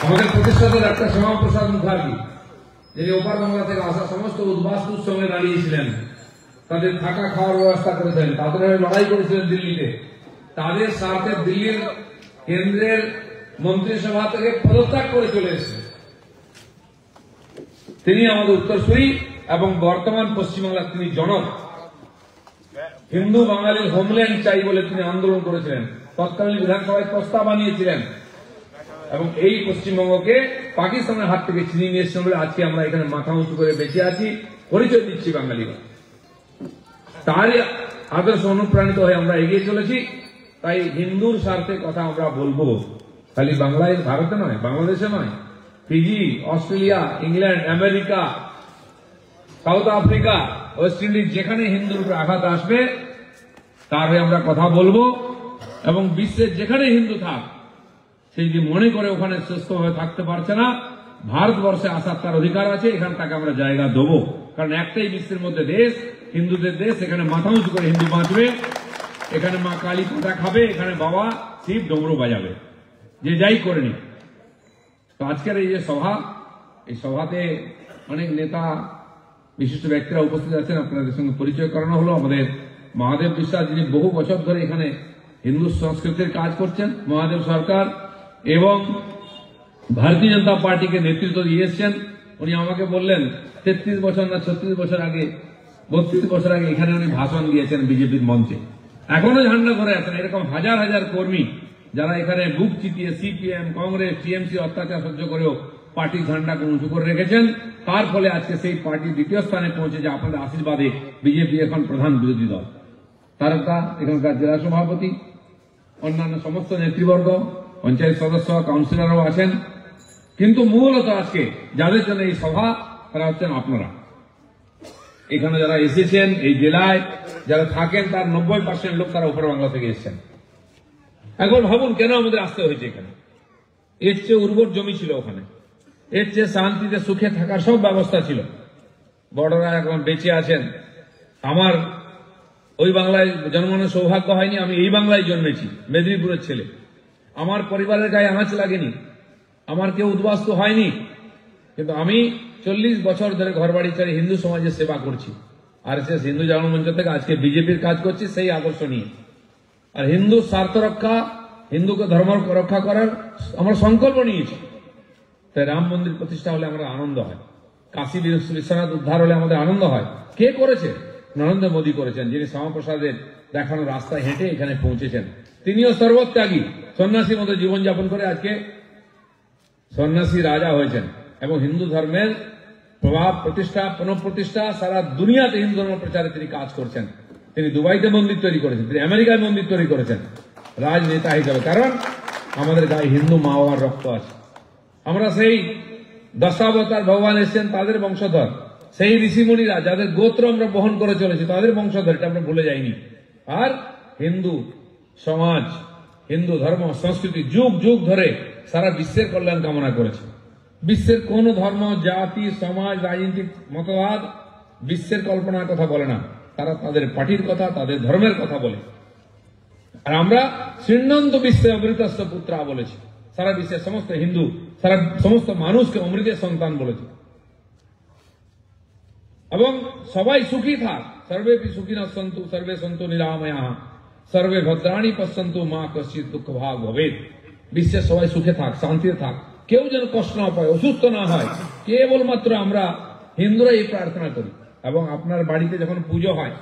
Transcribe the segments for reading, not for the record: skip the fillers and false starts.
আমাদের প্রতিষ্ঠাতা ডাক্তার শ্যামাপ্রসাদ মুখার্জি, যিনি ওপার বাংলা থেকে আসা সমস্ত উদ্বাস্তুর সঙ্গে দাঁড়িয়েছিলেন, তাদের থাকা খাওয়ার ব্যবস্থা করেছেন, তাদের লড়াই করেছিলেন দিল্লিতে, তাদের স্বার্থে দিল্লির কেন্দ্রের মন্ত্রিসভা থেকে পদত্যাগ করে চলে এসেছেন। তিনি আমাদের উত্তরসূরি এবং বর্তমান পশ্চিমবাংলার তিনি জনক। হিন্দু বাঙালির হোমল্যান্ড চাই বলে তিনি আন্দোলন করেছিলেন, তৎকালীন বিধানসভায় প্রস্তাব আনিয়েছিলেন এবং এই পশ্চিমবঙ্গকে পাকিস্তানের হাত থেকে ছিনিয়ে নিয়ে এসেছেন বলে আজকে আমরা এখানে মাথা উঁচু করে বেঁচে আছি, পরিচয় দিচ্ছি বাঙালিরা। তারই আদর্শ অনুপ্রাণিত হয়ে আমরা এগিয়ে চলেছি। তাই হিন্দুর স্বার্থে কথা আমরা বলবো, খালি বাংলায়, ভারতে নয়, বাংলাদেশে নয়, Fiji, Australia, England, America, south Africa, West Indies, যেখানে হিন্দুর উপরে আঘাত আসবে তার হয়ে আমরা কথা বলবো। এবং বিশ্বের যেখানে হিন্দু থাক, সেই যে মনে করে ওখানে সুস্থভাবে থাকতে পারছে না, ভারতবর্ষে আসার তার অধিকার আছে, এখানে তাকে আমরা জায়গা দেবো। কারণ একটাই বিশ্বের মধ্যে দেশ, হিন্দুদের দেশ, এখানে মাথা উঁচু করে হিন্দু বাঁচবে, এখানে মা কালী কোটা খাবে, এখানে বাবা শিব ডমরু বাজাবে, যে যাই করে নি। তো আজকের এই যে সভা, এই সভাতে অনেক নেতা বিশিষ্ট ব্যক্তিরা উপস্থিত আছেন, আপনাদের সঙ্গে পরিচয় করানো হলো। আমাদের মহাদেব বিশ্বাস, যিনি বহু বছর ধরে এখানে হিন্দু সংস্কৃতির কাজ করছেন, মহাদেব সরকার, এবং ভারতীয় জনতা পার্টিকে নেতৃত্ব দিয়ে এসছেন। উনি আমাকে বললেন 33 বছর না 36 বছর আগে, 32 বছর আগে এখানে উনি ভাষণ দিয়েছেন বিজেপির মঞ্চে। এখনো ঝান্ডা ধরে আছেন। এরকম হাজার হাজার কর্মী যারা এখানে বুক চিতিয়ে সিপিএম, কংগ্রেস, টিএমসি অত্যাচার সহ্য করেও পার্টির ঝান্ডাকে উঁচু করে রেখেছেন। তার ফলে আজকে সেই পার্টি দ্বিতীয় স্থানে পৌঁছেছে আপনাদের আশীর্বাদে। বিজেপি এখন প্রধান বিরোধী দল। তারকা এখানকার জেলা সভাপতি, অন্যান্য সমস্ত নেতৃবর্গ, পঞ্চায়েত সদস্য, কাউন্সিলরও আছেন। কিন্তু মূলত আজকে যাদের জন্য এই সভা, তারা হচ্ছেন আপনারা। এখানে যারা এসেছেন, এই জেলায় যারা থাকেন, তার 90% লোক তারা উপর বাংলা থেকে এসেছেন। এখন ভাবুন কেন আমাদের আসতে হয়েছে এখানে। এর চেয়ে উর্বর জমি ছিল ওখানে, এর চেয়ে শান্তিতে সুখে থাকার সব ব্যবস্থা ছিল। বড়রা এখন বেঁচে আছেন। আমার ওই বাংলায় জন্মানোর সৌভাগ্য হয়নি, আমি এই বাংলায় জন্মেছি, মেদিনীপুরের ছেলে। আমার পরিবারের গায়ে আঁচ লাগেনি, আমার কেউ উদ্বাস্তু হয়নি, কিন্তু আমি 40 বছর ধরে ঘরবাড়ি ছেড়ে হিন্দু সমাজের সেবা করছি। আরএসএস হিন্দু জাগরণ মঞ্চ থেকে আজকে বিজেপির কাজ করছি সেই আদর্শ নিয়ে। আর হিন্দু স্বার্থ রক্ষা, হিন্দুকে ধর্ম রক্ষা করার আমরা সংকল্প নিয়েছি। তাই রাম মন্দির প্রতিষ্ঠা হলে আমাদের আনন্দ হয়, কাশী বিশ্বনাথ উদ্ধার হলে আমাদের আনন্দ হয়। কে করেছে? নরেন্দ্র মোদী করেছেন, যিনি শ্যামাপ্রসাদের দেখানো রাস্তায় হেঁটে এখানে পৌঁছেছেন। তিনিও সর্বত্যাগী, সন্ন্যাসীর মতো জীবনযাপন করে আজকে সন্ন্যাসী রাজা হয়েছেন এবং হিন্দু ধর্মের প্রভাব প্রতিষ্ঠা, পুনঃপ্রতিষ্ঠা, সারা দুনিয়াতে হিন্দু ধর্ম প্রচারে তিনি কাজ করছেন। তিনি দুবাইতে মন্দির তৈরি করেছেন, তিনি আমেরিকায় মন্দির তৈরি করেছেন রাজনেতা হিসাবে। কারণ আমাদের গায়ে হিন্দু মা বাবার রক্ত আছে। আমরা সেই দশাবতার ভগবান এসেছেন তাদের বংশধর, সেই ঋষিমুনিরা যাদের গোত্র আমরা বহন করে চলেছি তাদের বংশধর, এটা আমরা ভুলে যাইনি। আর হিন্দু সমাজ, হিন্দু ধর্ম সংস্কৃতি যুগ যুগ ধরে সারা বিশ্বের কল্যাণ কামনা করেছে। বিশ্বের কোন ধর্ম, জাতি, সমাজ, রাজনৈতিক মতবাদ বিশ্বের কল্পনার কথা বলে না, তারা তাদের পার্টির কথা, তাদের ধর্মের কথা বলে। আর আমরা শ্রীনন্ত বিশ্বে অমৃতস্য পুত্রা বলেছি, সারা বিশ্বের সমস্ত হিন্দু, সারা সমস্ত মানুষকে অমৃতের সন্তান বলেছি। এবং সবাই সুখী থাক, সর্বে সুখিনঃ সন্তু সর্বে সন্তু নিরাময়াঃ সর্বে ভদ্রাণি পশ্যন্তু মা কশ্চিৎ দুঃখ ভাগ ভবেৎ। বিশ্বের সবাই সুখে থাক, শান্তিতে থাক, কেউ যেন কষ্ট না পায়, অসুস্থ না হয়, কেবলমাত্র আমরা হিন্দুরা এই প্রার্থনা করি। এবং আপনার বাড়িতে যখন পুজো হয়,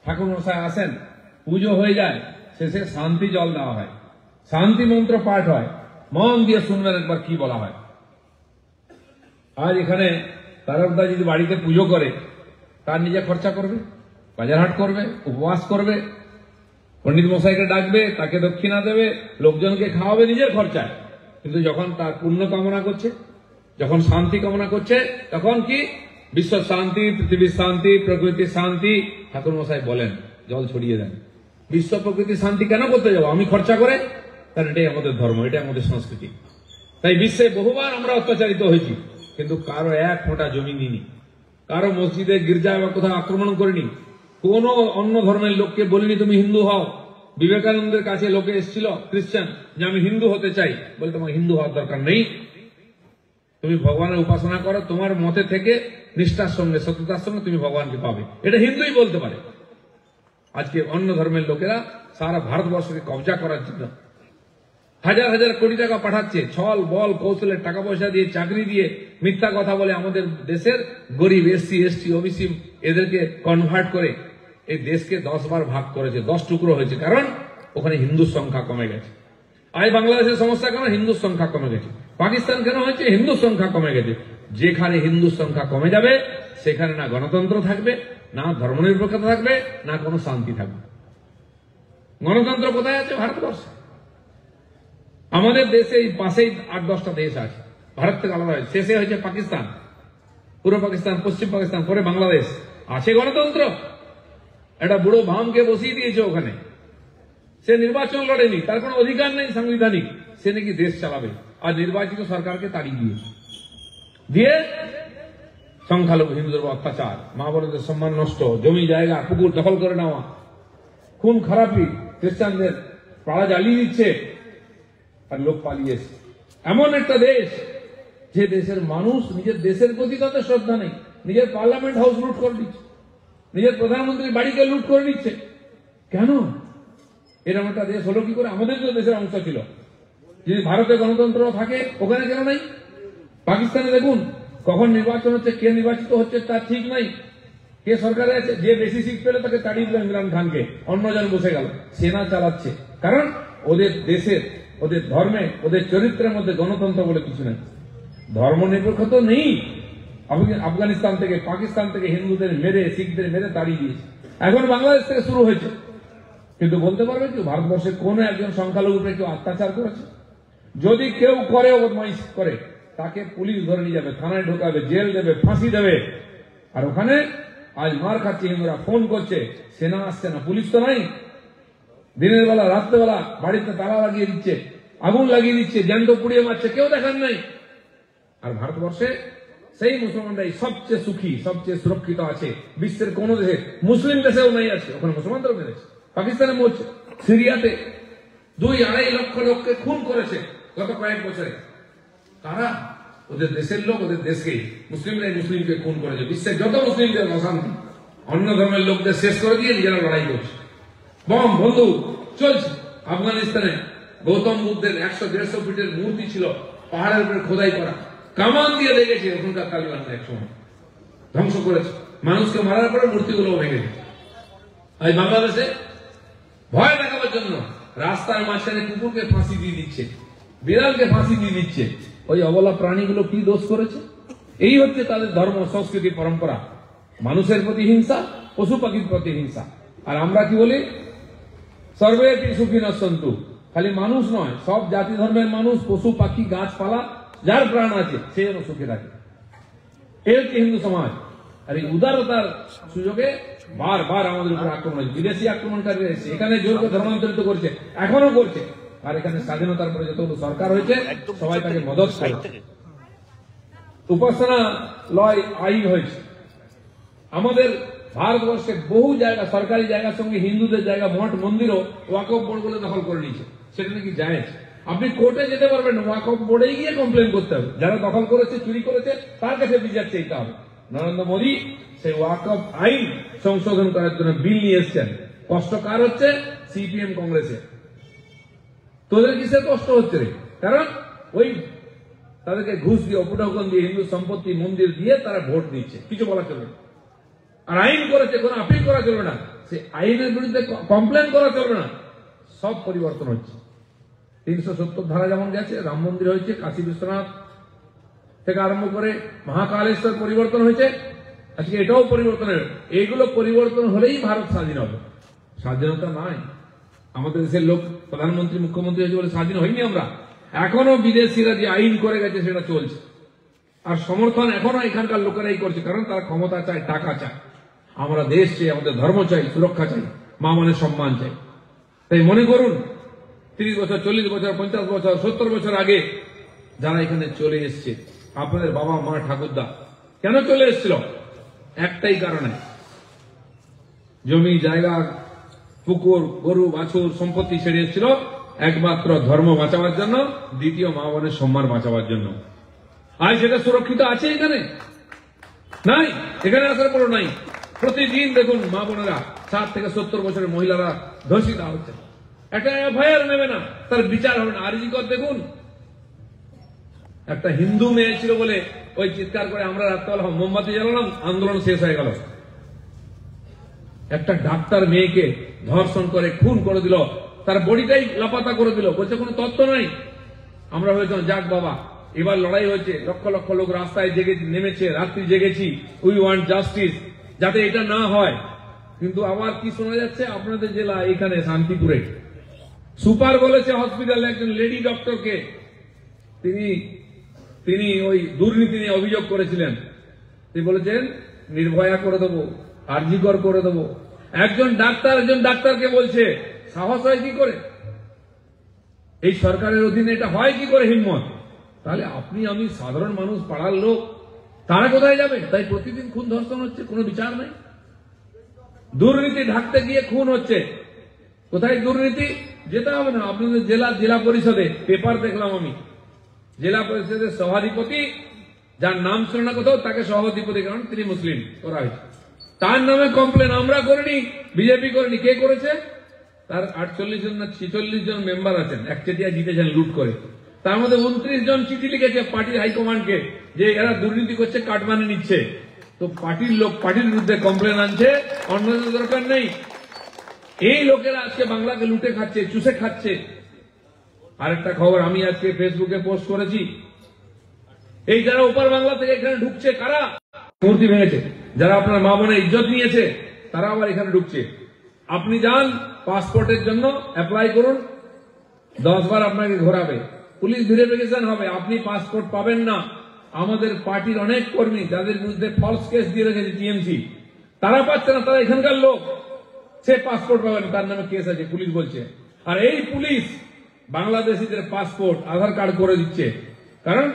ঠাকুর মশাই আসেন, পুজো হয়ে যায়, শেষে শান্তি জল দেওয়া হয়, শান্তি মন্ত্র পাঠ হয়। মন দিয়ে শুনবেন একবার কি বলা হয়। আজ এখানে তারকদা যদি বাড়িতে পুজো করে, তার নিজে খরচা করবে, বাজারহাট করবে, উপবাস করবে, পণ্ডিত মশাইকে ডাকবে, তাকে দক্ষিণা দেবে, লোকজনকে খাওয়াবে নিজের খরচায়। কিন্তু যখন তার পুণ্য কামনা করছে, যখন শান্তি কামনা করছে, তখন কি বিশ্ব শান্তি, পৃথিবীর শান্তি, প্রকৃতির শান্তি, ঠাকুর মশাই বলেন জল ছড়িয়ে দেন। বিশ্ব প্রকৃতির শান্তি কেন করতে যাবো আমি খরচা করে? কারণ এটাই আমাদের ধর্ম, এটাই আমাদের সংস্কৃতি। তাই বিশ্বে বহুবার আমরা অত্যাচারিত হয়েছি, কিন্তু কারো এক ফোঁটা জমি নিইনি, কারো মসজিদে গির্জায় বা কোথাও আক্রমণ করিনি, কোন অন্য ধর্মের লোককে বলিনি তুমি হিন্দু হও। বিবেকানন্দের কাছে লোকে এসেছিল খ্রিস্টান যে আমি হিন্দু হতে চাই, বলে তোমার হিন্দু হওয়ার দরকার নেই, তুমি ভগবানের উপাসনা করো, তোমার মতে থেকে নিষ্ঠার সঙ্গে সত্যতার সঙ্গে তুমি ভগবানকে পাবে। এটা হিন্দুই বলতে পারে। আজকে অন্য ধর্মের লোকেরা সারা ভারতবর্ষকে কবজা করার জন্য হাজার হাজার কোটি টাকা পাঠাচ্ছে, ছল বল কৌশলের টাকা পয়সা দিয়ে, চাকরি দিয়ে, মিথ্যা কথা বলে আমাদের দেশের গরিব এসসি এসটি ওবিসি এদেরকে কনভার্ট করে এই দেশকে 10 বার ভাগ করেছে, 10 টুকরো হয়েছে। কারণ ওখানে হিন্দুর সংখ্যা কমে গেছে। আজ বাংলাদেশের সমস্যা কেন? হিন্দুর সংখ্যা কমে গেছে। পাকিস্তান কেন হয়েছে? হিন্দুর সংখ্যা কমে গেছে। যেখানে হিন্দুর সংখ্যা কমে যাবে সেখানে না গণতন্ত্র থাকবে, না ধর্মনিরপেক্ষতা থাকবে, না কোনো শান্তি থাকবে। গণতন্ত্র কোথায় আছে? ভারতবর্ষে। আমাদের দেশে এই পাশেই 8-10টা দেশ আছে, ভারত থেকে আলাদা হয়েছে। শেষে হয়েছে পাকিস্তান, পূর্ব পাকিস্তান, পশ্চিম পাকিস্তান, পরে বাংলাদেশ। আছে গণতন্ত্র? একটা বুড়ো ভামকে বসিয়ে দিয়েছে ওখানে, সে নির্বাচন লড়েনি, তার কোনো অধিকার নেই সাংবিধানিক, সে নাকি দেশ চালাবে। আর নির্বাচিত সরকারকে তাড়িয়ে দিয়ে সংখ্যালঘু হিন্দুদের অত্যাচার, মা বোনদের সম্মান নষ্ট, জমি জায়গা পুকুর দখল করে নেওয়া, খুন খারাপি, খ্রিস্টানদের পাড়া জ্বালিয়ে দিচ্ছে, আর লোক পালিয়েছে। এমন একটা দেশ যে দেশের মানুষ নিজের দেশের প্রতি তাদের শ্রদ্ধা নেই, নিজের পার্লামেন্ট হাউস লুট করে দিচ্ছে, নিজের প্রধানমন্ত্রীর বাড়িকে লুট করে দিচ্ছে। কেন এরকম একটা দেশ হলো কি করে? আমাদের তো দেশের অংশ ছিল। যদি ভারতে গণতন্ত্র থাকে ওখানে কেন নাই? পাকিস্তানে দেখুন কখন নির্বাচন হচ্ছে, কে নির্বাচিত হচ্ছে তার ঠিক নাই, কে সরকারে আছে, যে বেশি সিট পেলে তাকে তাড়িয়ে দিল ইমরান খানকে, অন্যজন বসে গেল, সেনা চালাচ্ছে। কারণ ওদের দেশের, ওদের ধর্মে, ওদের চরিত্রের মধ্যে গণতন্ত্র বলে কিছু নেই, ধর্ম নিরপেক্ষতা নেই। আফগানিস্তান থেকে, পাকিস্তান থেকে হিন্দুদের মেরে, শিখদের মেরে তাড়িয়ে দিয়েছে। এখন বাংলাদেশ থেকে শুরু হয়েছে। কিন্তু বলতে পারবে কি ভারতবর্ষে কোন একজন সংখ্যালঘুর উপরে কেউ অত্যাচার করেছে? যদি কেউ করে, বদমাইশ করে, তাকে পুলিশ ধরে নিয়ে যাবে, থানায় ঢোকাবে, জেল দেবে, ফাঁসি দেবে। আর ওখানে আজ মার খাচ্ছে হিন্দুরা, ফোন করছে, সেনা আসছে না, পুলিশ তো নাই। দিনের বেলা রাত্রেবেলা বাড়িতে তালা লাগিয়ে দিচ্ছে, আগুন লাগিয়ে দিচ্ছে, জ্যান্ত পুড়িয়ে মারছে, কেউ দেখার নাই। আর ভারতবর্ষে সেই মুসলমানরাই সবচেয়ে সুখী, সবচেয়ে সুরক্ষিত আছে বিশ্বের কোন দেশে। মুসলিম দেশেও নাই আছে, ওখানে মুসলমানদেরও মেরেছে। পাকিস্তানে মরছে, সিরিয়াতে 2-2.5 লক্ষ লোককে খুন করেছে গত কয়েক বছরে। তারা ওদের দেশের লোক, ওদের দেশকে, মুসলিমরাই মুসলিমকে খুন করেছে। বিশ্বের যত মুসলিমদের অশান্তি, অন্য ধর্মের লোকদের শেষ করে দিয়ে নিজেরা লড়াই করছে, বম বন্দুক চলছে। আফগানিস্তানে গৌতম বুদ্ধের 100-150 ফিটের মূর্তি ছিল, পাহাড়ের উপরে খোদাই করা, কামান দিয়ে দেখেছে। ওখানকার তালিবানরা একসময় ধ্বংস করেছে, মানুষকে মারার পরে মূর্তিগুলো ভেঙে দিচ্ছে। আজ বাংলাদেশে ভয় দেখাবার জন্য রাস্তার মাঝখানে কুকুরকে ফাঁসি দিয়ে দিচ্ছে, বিড়ালকে ফাঁসি দিয়ে দিচ্ছে। ওই অবলা প্রাণীগুলো কি দোষ করেছে? এই হচ্ছে তাদের ধর্ম, সংস্কৃতি, পরম্পরা। মানুষের প্রতি হিংসা, পশু পাখির প্রতি হিংসা। আর আমরা কি বলি? সর্বে সুখিনঃ সন্তু। খালি মানুষ নয়, সব জাতি ধর্মের মানুষ, পশু পাখি, গাছপালা, যার প্রাণ আছে সে যেন সুখে থাকে। এই হচ্ছে হিন্দু সমাজ। আর এই উদারতার সুযোগে বারবার আমাদের উপর আক্রমণ হয়েছে, বিদেশি আক্রমণকারী এসেছে, এখানে জোর করে ধর্মান্তরিত করছে, এখনো করছে। আর এখানে স্বাধীনতার পরে যতগুলো সরকার হয়েছে সবাই তাকে মদত করছে। উপাসনালয় আইন হয়েছে। আমাদের ভারতবর্ষে বহু জায়গা, সরকারি জায়গার সঙ্গে হিন্দুদের জায়গা, মঠ মন্দিরও ওয়াকফ বোর্ড বলে দখল করে নিয়েছে। সেটা নাকি জায়েজ। আপনি কোর্টে যেতে পারবেন না, ওয়াকফ বোর্ডে গিয়ে কমপ্লেন করতে হবে। যারা দখল করেছে, চুরি করেছে, তার কাছে বিচার চাইতে হবে। নরেন্দ্র মোদী সেই ওয়াকফ আইন সংশোধন করার জন্য বিল নিয়ে এসছেন। কষ্ট কার হচ্ছে? সিপিএম কংগ্রেসে। তোদের কিসের কষ্ট হচ্ছে রে? কারণ ওই তাদেরকে ঘুষ দিয়ে, অপটাকন দিয়ে, হিন্দু সম্পত্তি, মন্দির দিয়ে তারা ভোট দিচ্ছে, কিছু বলা চলবে না। আর আইন করেছে, কোনো আপিল করা চলবে না, সে আইনের বিরুদ্ধে কমপ্লেন করা চলবে না। সব পরিবর্তন হচ্ছে। 370 ধারা যেমন গেছে, রাম মন্দির হয়েছে, কাশী বিশ্বনাথ থেকে আরম্ভ করে মহাকালেশ্বর পরিবর্তন হয়েছে, আজকে এটাও পরিবর্তন হবে। এইগুলো পরিবর্তন হলেই ভারত স্বাধীন হবে। স্বাধীনতা নাই। আমাদের দেশের লোক প্রধানমন্ত্রী, মুখ্যমন্ত্রী হয়েছে বলে স্বাধীন হয়নি আমরা। এখনো বিদেশিরা যে আইন করে গেছে সেটা চলছে। আর সমর্থন এখনো এখানকার লোকেরাই করছে, কারণ তারা ক্ষমতা চায়, টাকা চায়। আমরা দেশ চাই, আমাদের ধর্ম চাই, সুরক্ষা চাই, মা মানের সম্মান চাই। তাই মনে করুন 30 বছর, 40 বছর, 50 বছর, 70 বছর আগে যারা এখানে চলে এসছে, আপনাদের বাবা মা ঠাকুরদা কেন চলে এসেছিল? একটাই কারণে, জমি জায়গা, পুকুর, গরু, বাছুর, সম্পত্তি ছেড়ে এসেছিল একমাত্র ধর্ম বাঁচাবার জন্য, দ্বিতীয় মা বোনের সম্মান বাঁচাবার জন্য। আর সেটা সুরক্ষিত আছে এখানে? নাই, এখানে আসার পরও নাই। প্রতিদিন দেখুন মা বোনেরা 60 থেকে 70 বছরের মহিলারা ধর্ষিত হচ্ছে, একটা এফআইআর নেবে না, তার বিচার হবে না। আরজি কর দেখুন, একটা হিন্দু মেয়ে ছিল বলে ওই চিৎকার করে আমরা রাত্রেবেলা মোমবাতি জ্বালালাম, আন্দোলন শেষ হয়ে গেল। একটা ডাক্তার মেয়েকে ধর্ষণ করে খুন করে দিল, তার বডিটাই লাপাতা করে দিল, বলছে কোনো তথ্য নাই। আমরা হয়েছিলাম যাক বাবা, এবার লড়াই হয়েছে, লক্ষ লক্ষ লোক রাস্তায় জেগে নেমেছে, রাত্রি জেগেছি, উই ওয়ান্ট জাস্টিস, যাতে এটা না হয়। কিন্তু আবার কি শোনা যাচ্ছে, আপনাদের জেলা এখানে শান্তিপুরে সুপার বলেছে হসপিটালে একজন লেডি ডক্টরকে তিনি ওই দুর্নীতি নিয়ে অভিযোগ করেছিলেন, তিনি বলেছেন নির্ভয়া করে দেবো, আরজি কর করে দেবো। একজন ডাক্তারকে বলছে, সাহস হয় কি করে? এই সরকারের অধীনে এটা হয় কি করে হিম্মত? তাহলে আপনি আমি সাধারণ মানুষ, পাড়ার লোক, তারা কোথায় যাবে? তাই প্রতিদিন খুন ধর্ষণ হচ্ছে, কোনো বিচার নাই। দুর্নীতি ঢাকতে গিয়ে খুন হচ্ছে। কোথায় দুর্নীতি? যেতে হবে না আপনাদের জেলা পরিষদে, পেপার দেখলাম আমি, জেলা পরিষদের সভাধিপতি, যার নাম ছিল না কোথাও, তাকে সভাধিপতি, কারণ তিনি মুসলিম করা হয়েছে। তার নামে কমপ্লেন আমরা করিনি, বিজেপি করেনি। কে করেছে? তার 48 জন না 46 জন মেম্বার আছেন, একচেটিয়া জিতেছেন লুট করে। তার মধ্যে 29 জন চিঠি লিখেছে পার্টির হাইকমান্ডকে যে এরা দুর্নীতি করছে, কাটমানি নিচ্ছে। তো পার্টির লোক পার্টির বিরুদ্ধে কমপ্লেন আনছে, অন্যদের দরকার নেই। এই লোকেরা আজকে বাংলাকে লুটে খাচ্ছে, চুষে খাচ্ছে। আরেকটা খবর আমি আজকে ফেসবুকে পোস্ট করেছি, এই যারা ওপার বাংলা থেকে এখানে ঢুকছে, কারা মূর্তি ভেঙেছে, যারা আপনার মা বোনের ইজ্জত নিয়েছে, তারা আবার এখানে ঢুকছে। আপনি যান পাসপোর্টের জন্য অ্যাপ্লাই করুন, 10 বার আপনাকে ঘোরাবে, পুলিশ ভেরিফিকেশন হবে, আপনি পাসপোর্ট পাবেন না। আমাদের পার্টির অনেক কর্মী যাদের বিরুদ্ধে ফলস কেস দিয়ে রেখেছে টিএমসি, তারা পাচ্ছে না, তারা এখানকার লোক, সে পাসপোর্ট পাবে না, তার নামে কেস আছে, পুলিশ বলছে। আর এই পুলিশ বাংলাদেশিদের পাসপোর্ট আধার কার্ড করে দিচ্ছে, কারণ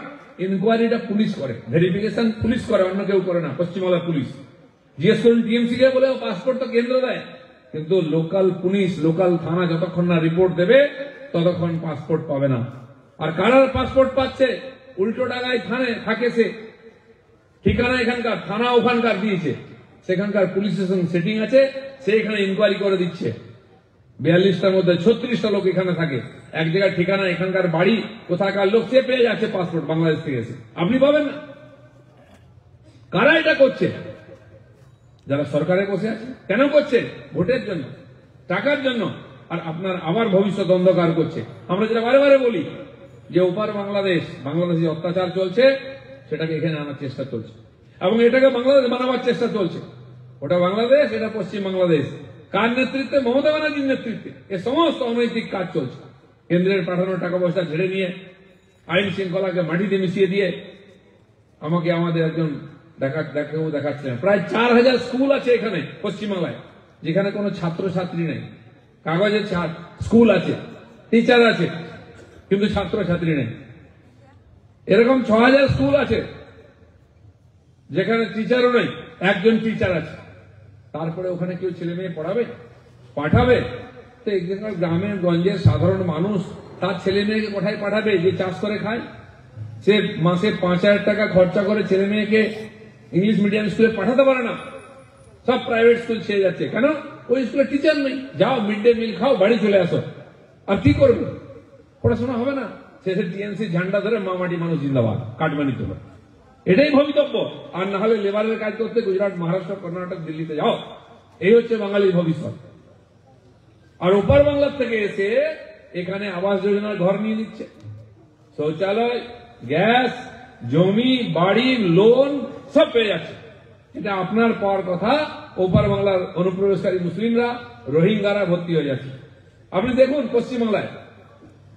ইনকোয়ারিটা পুলিশ করে, ভেরিফিকেশন পুলিশ করে, অন্য কেউ করে না। পশ্চিমবাংলার পুলিশ জিজ্ঞেস করুন টিএমসি কে, বলে পাসপোর্ট তো কেন্দ্র দেয়, কিন্তু লোকাল পুলিশ, লোকাল থানা যতক্ষণ না রিপোর্ট দেবে ততক্ষণ পাসপোর্ট পাবে না। আর কারার পাসপোর্ট পাচ্ছে? উল্টো ডাগায় থাকে সে, ঠিকানা এখানকার, থানা ওখানকার দিয়েছে, সেখানকার পুলিশ স্টেশন সেটিং আছে, সে এখানে ইনকোয়ারি করে দিচ্ছে। 42টার মধ্যে 36টা লোক এখানে থাকে, এক জায়গায় ঠিকানা, এখানকার বাড়ি, কোথাকার লোক, সে পেয়ে যাচ্ছে পাসপোর্ট বাংলাদেশ থেকে এসে, আপনি পাবেন না। কারা এটা করছে? যারা সরকারে বসে আছে। কেন করছে? ভোটের জন্য, টাকার জন্য, আর আপনার আবার ভবিষ্যৎ অন্ধকার করছে। আমরা যেটা বারে বারে বলি যে ওপার বাংলাদেশে অত্যাচার চলছে, সেটাকে এখানে আনার চেষ্টা চলছে, এবং এটাকে বাংলাদেশ বানাবার চেষ্টা চলছে। ওটা বাংলাদেশ, এটা পশ্চিম বাংলাদেশ। কার নেতৃত্বে? মমতা ব্যানার্জির নেতৃত্বে এ সমস্ত অনৈতিক কাজ চলছে। কেন্দ্রের পাঠানো টাকা পয়সা ঝেড়ে নিয়ে, আইন শৃঙ্খলাকে মাটিতে মিশিয়ে দিয়ে। আমাকে আমাদের একজন দেখাচ্ছিলেন, প্রায় 4000 স্কুল আছে এখানে পশ্চিমবাংলায়, যেখানে কোনো ছাত্রছাত্রী নেই। কাগজের স্কুল আছে, টিচার আছে, কিন্তু ছাত্রছাত্রী নেই। এরকম 6000 স্কুল আছে যেখানে টিচারও নেই, একজন টিচার আছে। তারপরে ওখানে কেউ ছেলে মেয়ে পাঠাবে? তো এখানকার গ্রামের গঞ্জের সাধারণ মানুষ তার ছেলে মেয়েকে কোথায় পাঠাবে? যে চাষ করে খায়, সে মাসে 5000 টাকা খরচা করে ছেলে মেয়েকে ইংলিশ মিডিয়াম স্কুলে পাঠাতে পারে না, সব প্রাইভেট স্কুল ছেড়ে যাচ্ছে। কেন? ওই স্কুলে টিচার নেই। যাও মিড ডে মিল খাও, বাড়ি চলে আসো। আর কি করবে? পড়াশোনা হবে না। শেষে টিএমসি ঝান্ডা ধরে মামাটি মানুষ জিন্দাবাদ, কাটমানি তোলো, এটাই ভবিতব্য। আর না হলে লেবারের কাজ করতে গুজরাট, মহারাষ্ট্র, কর্ণাটক, দিল্লিতে যাও। এই হচ্ছে বাঙালির ভবিষ্যৎ। আর ওপার বাংলার থেকে এসে এখানে আবাস যোজনার ঘর নিয়ে নিচ্ছে, শৌচালয়, গ্যাস, জমি, বাড়ি, লোন সব পেয়ে যাচ্ছে। এটা আপনার পাওয়ার কথা। ওপার বাংলার অনুপ্রবেশকারী মুসলিমরা, রোহিঙ্গারা ভর্তি হয়ে যাচ্ছে। আপনি দেখুন পশ্চিমবাংলায়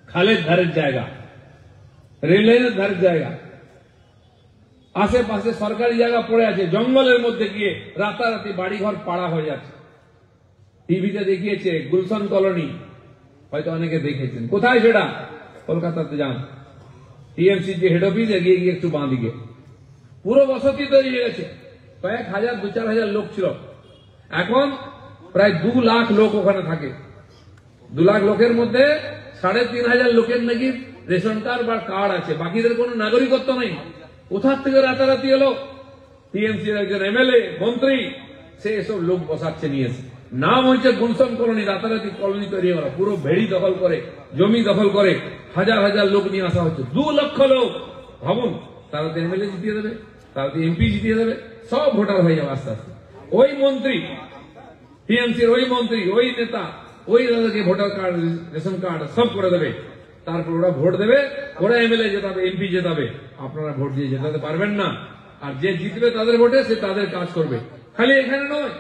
খালের ধারের জায়গা, রেল লাইনের ধারের জায়গা, আশেপাশে সরকারি জায়গা পড়ে আছে, জঙ্গলের মধ্যে গিয়ে রাতারাতি বাড়িঘর পাড়া হয়ে যাচ্ছে। টিভিতে দেখিয়েছে গুলশান কলোনি, হয়তো অনেকে দেখেছেন। কোথায় সেটা? কলকাতাতে যান, টিএমসি যে হেড অফিস, এগিয়ে গিয়ে একটু বাঁ দিকে পুরো বসতি তৈরি হয়ে গেছে। কয়েক হাজার, 2-4 হাজার লোক ছিল, এখন প্রায় 2 লাখ লোক ওখানে থাকে। 2 লাখ লোকের মধ্যে 3500 লোকের নাকি রেশন কার্ড বা কার্ড আছে, বাকিদের কোনো নাগরিকত্ব নেই। কোথার থেকে রাতারাতি এলো? টিএমসি একজন এমএলএ মন্ত্রী সে এসব লোক বসাচ্ছে নিয়েছে, নাম হচ্ছে গুলশন কলোনি। রাতারাতি কলোনি তৈরি হলো, পুরো ভেড়ি দখল করে, জমি দখল করে, হাজার হাজার লোক নিয়ে আসা হচ্ছে, 2 লক্ষ লোক। ভাবুন, তারা তো এমএলএ জিতিয়ে দেবে, তারা তো এমপি জিতিয়ে দেবে, সব ভোটার হয়ে যাবে আস্তে আস্তে। ওই মন্ত্রী, টিএমসির ওই মন্ত্রী, ওই নেতা, ওই দাদাকে ভোটার কার্ড, রেশন কার্ড সব করে দেবে। তারপর ওরা ভোট দেবে, ওরা এমএলএ জেতাবে, এমপি জেতাবে, আপনারা ভোট দিয়ে জেতাতে পারবেন না। আর যে জিতবে তাদের ভোটে সে তাদের কাজ করবে। খালি এখানে নয়,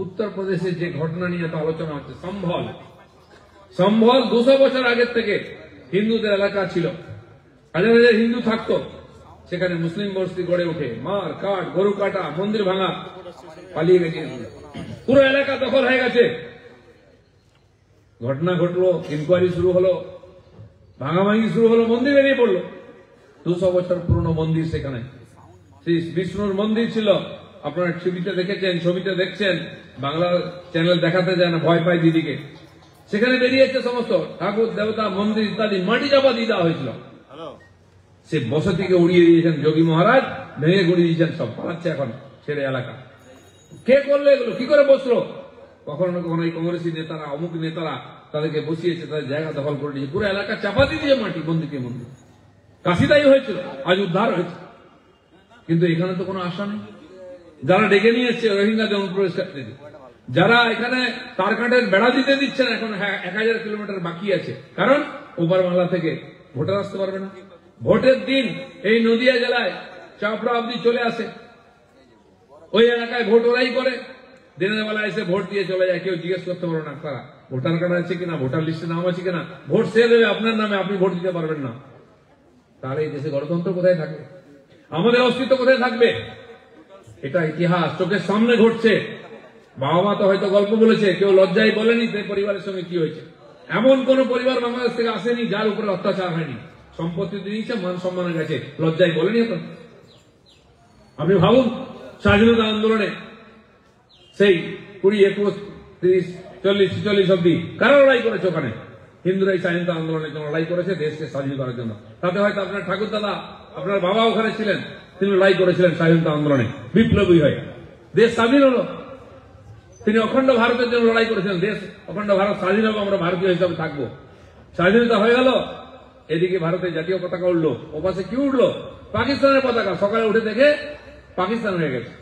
উত্তরপ্রদেশের যে ঘটনা নিয়ে তো আলোচনা হচ্ছে, সম্ভল 200 বছর আগের থেকে হিন্দুদের এলাকা ছিল, হাজার হাজার হিন্দু থাকতো সেখানে। মুসলিম বস্তি গড়ে ওঠে, মার কাট, গরু কাটা, মন্দির ভাঙা, পালিয়ে গেছে, পুরো এলাকা দখল হয়ে গেছে। ঘটনা ঘটলো, ইনকোয়ারি শুরু হলো, ভাঙাভাঙি শুরু হলো, মন্দির বেরিয়ে পড়লো। 200 বছর পুরনো মন্দির, সেখানে শ্রী বিষ্ণুর মন্দির ছিল। আপনারা ছবিতে দেখেছেন, ছবিতে দেখছেন, বাংলা চ্যানেল দেখাতে যায় না, ভয় পায় দিদিকে। সেখানে বেরিয়েছে সমস্ত ঠাকুর দেবতা, মন্দির ইত্যাদি মাটি চাপা দিয়ে দেওয়া হয়েছিল। সে বসতিকে উড়িয়ে দিয়েছেন যোগী মহারাজ, ভেঙে গুড়িয়ে দিয়েছেন, সব পালাচ্ছে এখন ছেড়ে এলাকা। কে করলো এগুলো? কি করে বসলো? কখনো না কখনো এই কংগ্রেসী নেতারা, অমুক নেতারা তাদেরকে বসিয়েছে, তাদের জায়গা দখল করে দিয়েছে, পুরো এলাকা চাপা দিয়ে দিয়ে মাটি, মন্দিরকে মন্দির। কাশিদাই হয়েছিল, আজ উদ্ধার হয়েছে, কিন্তু এখানে তো কোনো আশা নেই। যারা ডেকে নিয়ে এসছে রোহিঙ্গাদের অনুপ্রবেশকারীদের, যারা এখানে তারকাটের বেড়া দিতে দিচ্ছেন, এখন 1000 কিলোমিটার বাকি আছে, কারণ ওপার বাংলা থেকে ভোটার আসতে পারবে না। ভোটের দিন এই নদিয়া জেলায় চাপড়া অব্দি চলে আসে, ওই এলাকায় ভোট ওরাই করে, দিনের বেলা এসে ভোট দিয়ে চলে যায়, কেউ জিজ্ঞেস করতে পারবে না তারা ভোটার কার্ড আছে কিনা, ভোটার লিস্টে নাম আছে কিনা। ভোট সে দেবে আপনার নামে, আপনি ভোট দিতে পারবেন না। তাহলে এই দেশে গণতন্ত্র কোথায় থাকবে? আমাদের অস্তিত্ব কোথায় থাকবে? এটা ইতিহাস চোখের সামনে ঘটছে। বাবা মা তো হয়তো গল্প বলেছে, কেউ লজ্জায় বলেনি যে পরিবারের সঙ্গে কি হয়েছে। এমন কোন পরিবার বাংলাদেশ থেকে আসেনি যার উপরে অত্যাচার হয়নি, সম্পত্তি দিয়েছে, মান সম্মানের গেছে, লজ্জায় বলেনি। এখন আপনি ভাবুন, স্বাধীনতা আন্দোলনে সেই 20, 21, 30, 40, 46 অব্দি কারা লড়াই করেছে? ওখানে হিন্দুরা এই স্বাধীনতা আন্দোলনের জন্য লড়াই করেছে, দেশকে স্বাধীন করার জন্য। তাতে হয়তো আপনার ঠাকুর দাদা, আপনার বাবা ওখানে ছিলেন, তিনি লড়াই করেছিলেন স্বাধীনতা আন্দোলনে, বিপ্লবী হয়ে দেশ স্বাধীন হলো। তিনি অখণ্ড ভারতের জন্য লড়াই করেছিলেন, দেশ অখণ্ড ভারত স্বাধীন হবে, আমরা ভারতীয় হিসাবে থাকবো। স্বাধীনতা হয়ে গেল, এদিকে ভারতের জাতীয় পতাকা উঠলো, ওপাশে কি উঠলো? পাকিস্তানের পতাকা। সকালে উঠে দেখে পাকিস্তান হয়ে গেছে,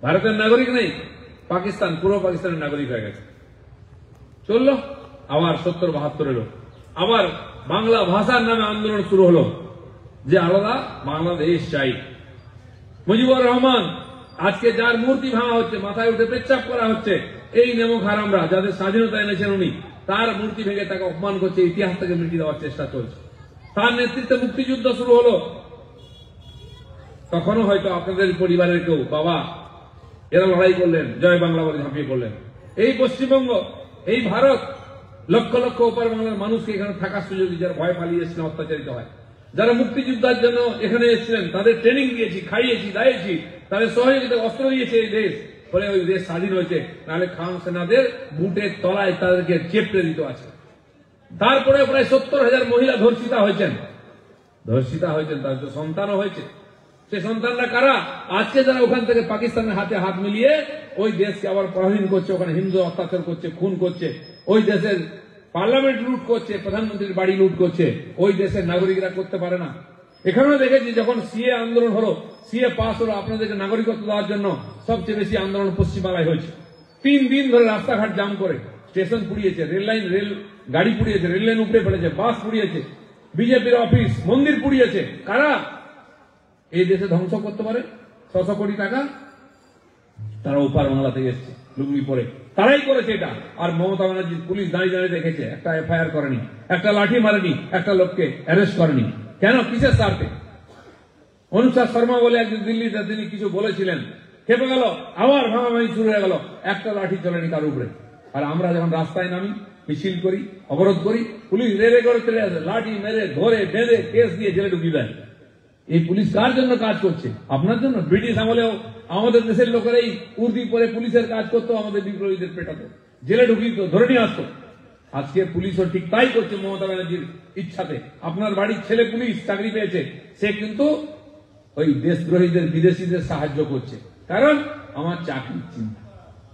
ভারতের নাগরিক নেই, পাকিস্তান, পুরো পাকিস্তানের নাগরিক হয়ে গেছে। চললো আবার 70-72 এলো, আবার বাংলা ভাষার নামে আন্দোলন শুরু হলো, যে আলাদা বাংলাদেশ চাই। মুজিবুর রহমান, আজকে যার মূর্তি ভাঙা হচ্ছে, মাথায় উঠে পেচ্ছাপ করা হচ্ছে, এই নেমক হারামরা যাদের স্বাধীনতা এনেছেন উনি, তার মূর্তি ভেঙে তাকে অপমান করছে, ইতিহাস থেকে মিটিয়ে দেওয়ার চেষ্টা চলছে। তার নেতৃত্বে মুক্তিযুদ্ধ শুরু হলো। তখনও হয়তো আপনাদের পরিবারের কেউ, বাবা এরা লড়াই করলেন, জয় বাংলা বলে ঝাঁপিয়ে পড়লেন। এই পশ্চিমবঙ্গ, এই ভারত লক্ষ লক্ষ ওপার বাংলার মানুষকে এখানে থাকার সুযোগ দিয়ে, যারা ভয় পালিয়ে এসেছিলেন, অত্যাচারিত হয়, যারা মুক্তিযোদ্ধার জন্য এখানে এসেছিলেন, তাদের ট্রেনিং দিয়েছি, খাইয়েছি, দাইয়েছি, তাদের সহযোগিতা অস্ত্র দিয়েছে এই দেশ, ফলে ওই দেশ স্বাধীন হয়েছে। নাহলে খান সেনাদের বুটের তলায় তাদেরকে চেপটে দিত আছে। তারপরে প্রায় 70,000 মহিলা ধর্ষিতা হয়েছেন, তাদের তো সন্তানও হয়েছে। সে সন্তানরা কারা? আজকে যারা ওখান থেকে পাকিস্তানের হাতে হাত মিলিয়ে ওই দেশকে আবার পরাধীন করছে, ওখানে হিন্দু অত্যাচার করছে, খুন করছে, ওই দেশের পার্লামেন্ট লুট করছে, প্রধানমন্ত্রীর বাড়ি লুট করছে, ওই দেশের নাগরিকরা করতে পারে না। এখানেও দেখেছি, যখন সিএ আন্দোলন হলো, সিএ পাস হলো, আপনাদেরকে নাগরিকত্ব দেওয়ার জন্য সবচেয়ে বেশি আন্দোলন পশ্চিমবাংলায় হয়েছে। 3 দিন ধরে রাস্তাঘাট জাম করে, স্টেশন পুড়িয়েছে, রেল গাড়ি পুড়িয়েছে, রেল লাইন উপড়ে ফেলেছে, বাস পুড়িয়েছে, বিজেপির অফিস, মন্দির পুড়িয়েছে। কারা এই দেশে ধ্বংস করতে পারে? 600 কোটি টাকা তারা ওপার বাংলা থেকে এসছে লুঙ্গি পরে, তারাই করেছে এটা। আর মমতা ব্যানার্জি পুলিশ দাঁড়িয়ে দাঁড়িয়ে দেখেছে, একটা এফআইআর করেনি, একটা লাঠি মারেনি, একটা লোককে অ্যারেস্ট করেনি। কেন? কিসের স্বার্থে? অনুষ্কা শর্মা বলে একদিন দিল্লিতে তিনি কিছু বলেছিলেন, খেপে গেল, আবার ভাঙাভাঙি শুরু হয়ে গেল, একটা লাঠি চলেনি তার উপরে। আর আমরা যখন রাস্তায় নামি, মিছিল করি, অবরোধ করি, পুলিশ রেড়ে করে চলে আসে, লাঠি মেরে ধরে বেঁধে কেস দিয়ে জেলে ঢুকিয়ে দেয়। এই পুলিশ কার জন্য কাজ করছে? আপনার জন্য। ব্রিটিশ আমলেও আমাদের দেশের লোকেরাই উর্দি পরে পুলিশের কাজ করতো, আমাদের বিপ্লবীদের পেটাতো, জেলে ঢুকিত, ধরে নিয়ে আসতো। আজকে পুলিশও ঠিক তাই করছে মমতা ব্যানার্জির ইচ্ছাতে। আপনার বাড়ির ছেলে পুলিশ চাকরি পেয়েছে, সে কিন্তু ওই দেশদ্রোহীদের বিদেশিদের সাহায্য করছে, কারণ আমার চাকরির চিন্তা।